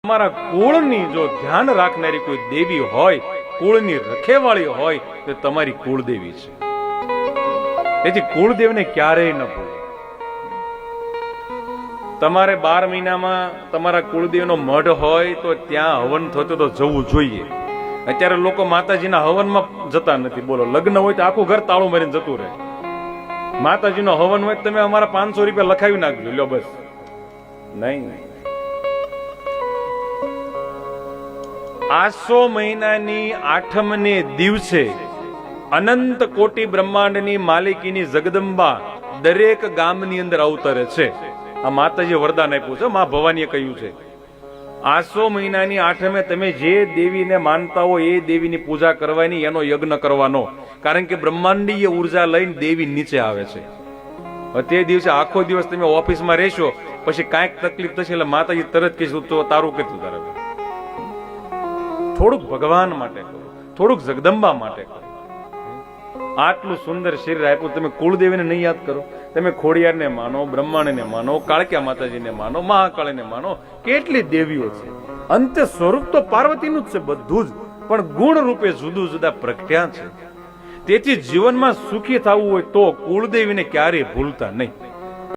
તમારા કુળની જો ધ્યાન રાખનારી કોઈ દેવી હોય, કુળની રખેવાળી હોય, તો તમારી કુળદેવી છે. તેથી કુળદેવને ક્યારેય ન ભૂલો. તમારે 12 મહિનામાં તમારા કુળદેવનો મઢ હોય તો ત્યાં હવન થતો તો જવું જોઈએ. અત્યારે લોકો માતાજીના હવનમાં જતા નથી. બોલો, લગ્ન હોય તો આખું ઘર તાળું મારીને જતું રહે. માતાજીનો હવન હોય તમે અમારા 500 રૂપિયા લખાવી નાખજો, લ્યો બસ. નહીં, આસો મહિનાની 8મને દિવસે અનંત કોટી બ્રહ્માંડની માલિકીની જગદંબા દરેક ગામની અંદર અવતરે છે. આ માતાજી વરદાન આપ્યું છે, મા ભવાનીએ કહ્યું છે. આસો મહિનાની 8મે તમે જે દેવીને માનતા હો એ દેવીની પૂજા કરવાની, એનો યજ્ઞ કરવાનો. કારણ કે બ્રહ્માંડીય ઉર્જા લઈને દેવી નીચે આવે છે. તે દિવસે આખો દિવસ તમે ઓફિસમાં રહેશો, પછી કાંઈક તકલીફ થશે એટલે માતાજી તરત કહીશું તો તારું કેટલું તારે. થોડુંક ભગવાન માટે કરો, થોડુંક જગદંબા માટે કરો. આટલું સુંદર શરીર આપ્યું, તમે કુળદેવીને નહીં યાદ કરો? તમે ખોડિયારને માનો, બ્રહ્માંડને માનો, કાળક્યા માતાજીને માનો, મહાકાળીને માનો, કેટલી દેવીઓ છે. અંતે સ્વરૂપ તો પાર્વતીનું જ છે બધું જ, પણ ગુણ રૂપે જુદું જુદા પ્રગટ્યા છે. તેથી જીવનમાં સુખી થવું હોય તો કુળદેવીને ક્યારેય ભૂલતા નહીં.